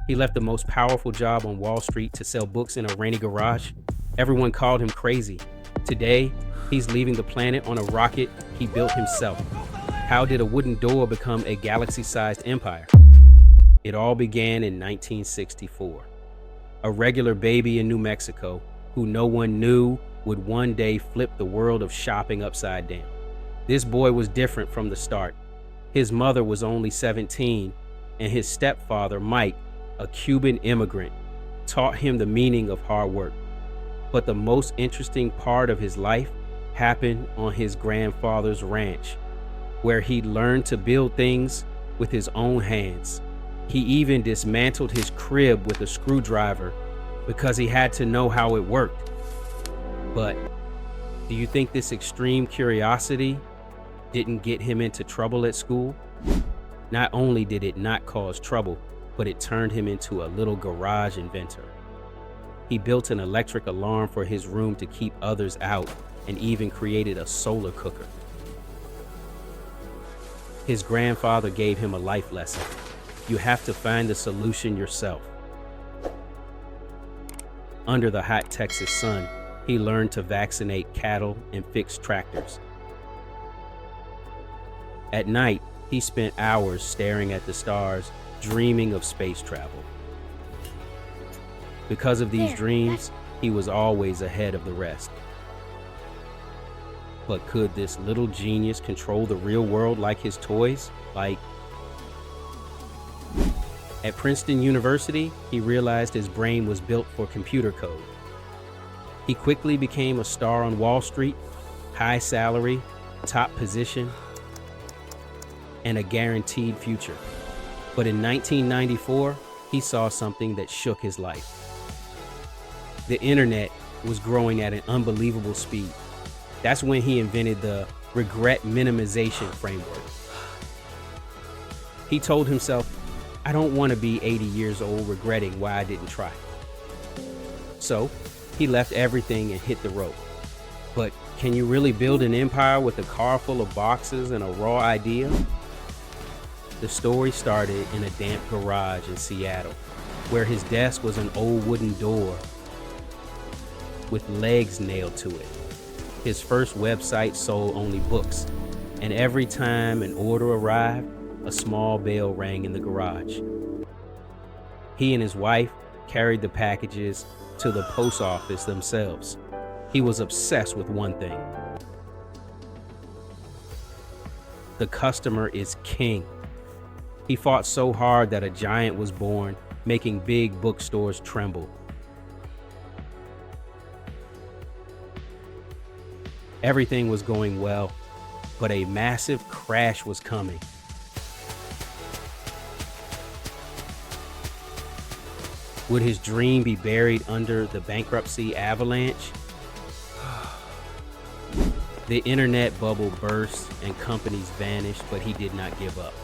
He left the most powerful job on Wall Street to sell books in a rainy garage. Everyone called him crazy. Today, he's leaving the planet on a rocket he built himself. How did a wooden door become a galaxy-sized empire? It all began in 1964. A regular baby in New Mexico who no one knew would one day flip the world of shopping upside down. This boy was different from the start. His mother was only 17, and his stepfather, Mike, a Cuban immigrant, taught him the meaning of hard work. But the most interesting part of his life happened on his grandfather's ranch, where he learned to build things with his own hands. He even dismantled his crib with a screwdriver because he had to know how it worked. But do you think this extreme curiosity didn't get him into trouble at school? Not only did it not cause trouble, but it turned him into a little garage inventor. He built an electric alarm for his room to keep others out, and even created a solar cooker. His grandfather gave him a life lesson. You have to find the solution yourself. Under the hot Texas sun, he learned to vaccinate cattle and fix tractors. At night, he spent hours staring at the stars, dreaming of space travel. Because of these dreams, he was always ahead of the rest. But could this little genius control the real world like his toys? At Princeton University, he realized his brain was built for computer code. He quickly became a star on Wall Street, high salary, top position, and a guaranteed future. But in 1994, he saw something that shook his life. The internet was growing at an unbelievable speed. That's when he invented the regret minimization framework. He told himself, I don't want to be 80 years old regretting why I didn't try. So he left everything and hit the road. But can you really build an empire with a car full of boxes and a raw idea? The story started in a damp garage in Seattle, where his desk was an old wooden door with legs nailed to it. His first website sold only books, and every time an order arrived, a small bell rang in the garage. He and his wife carried the packages to the post office themselves. He was obsessed with one thing. The customer is king. He fought so hard that a giant was born, making big bookstores tremble. Everything was going well, but a massive crash was coming. Would his dream be buried under the bankruptcy avalanche? The internet bubble burst and companies vanished, but he did not give up.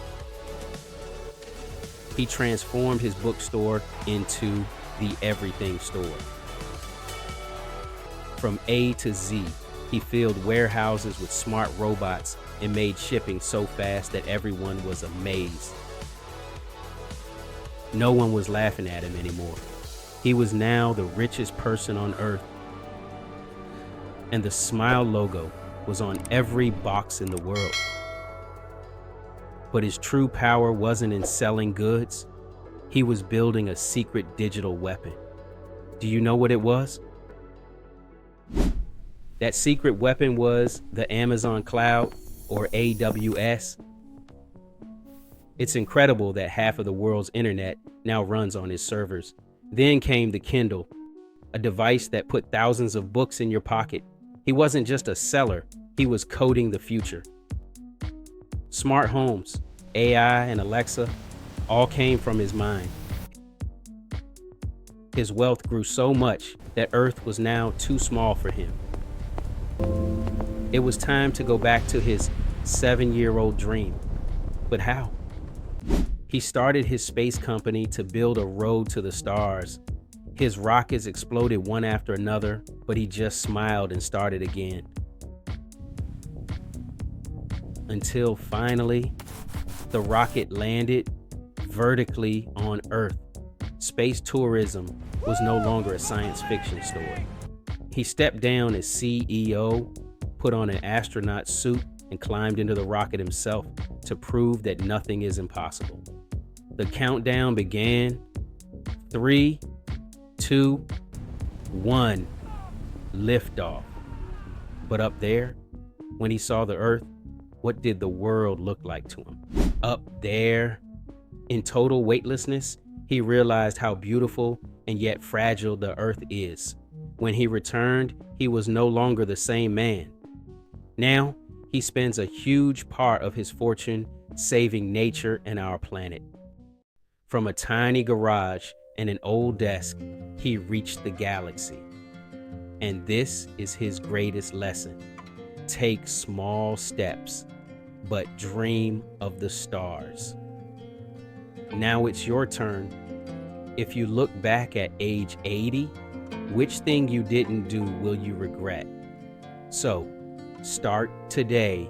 He transformed his bookstore into the everything store. From A to Z, he filled warehouses with smart robots and made shipping so fast that everyone was amazed. No one was laughing at him anymore. He was now the richest person on earth. And the Smile logo was on every box in the world. But his true power wasn't in selling goods. He was building a secret digital weapon. Do you know what it was? That secret weapon was the Amazon cloud, or AWS. It's incredible that half of the world's internet now runs on his servers. Then came the Kindle, a device that put thousands of books in your pocket. He wasn't just a seller, he was coding the future. Smart homes, AI, and Alexa all came from his mind. His wealth grew so much that Earth was now too small for him. It was time to go back to his 7-year-old dream. But how? He started his space company to build a road to the stars. His rockets exploded one after another, but he just smiled and started again. Until finally, the rocket landed vertically on Earth, space tourism was no longer a science fiction story. He stepped down as CEO, put on an astronaut suit, and climbed into the rocket himself to prove that nothing is impossible. The countdown began. 3, 2, 1, liftoff. But up there, when he saw the Earth, what did the world look like to him? Up there, in total weightlessness, he realized how beautiful and yet fragile the Earth is. When he returned, he was no longer the same man. Now, he spends a huge part of his fortune saving nature and our planet. From a tiny garage and an old desk, he reached the galaxy. And this is his greatest lesson. Take small steps, but dream of the stars. Now it's your turn. If you look back at age 80, which thing you didn't do will you regret? So, start today